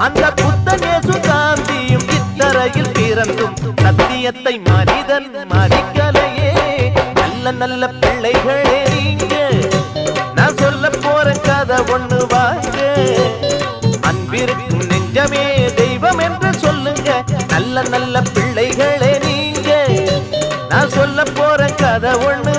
அந்த புத்தனேசு காந்தியும் இத்தரையில் பிறந்தும் சத்தியத்தை மனிதன் மதிக்கலையே. நல்ல நல்ல பிள்ளைகளே நீங்க, நான் சொல்ல போற கதை ஒண்ணு வாங்க. அன்பிருக்கும் நெஞ்சமே தெய்வம் என்று சொல்லுங்க. நல்ல நல்ல பிள்ளைகளே நீங்க, நான் சொல்ல போற கதை ஒண்ணு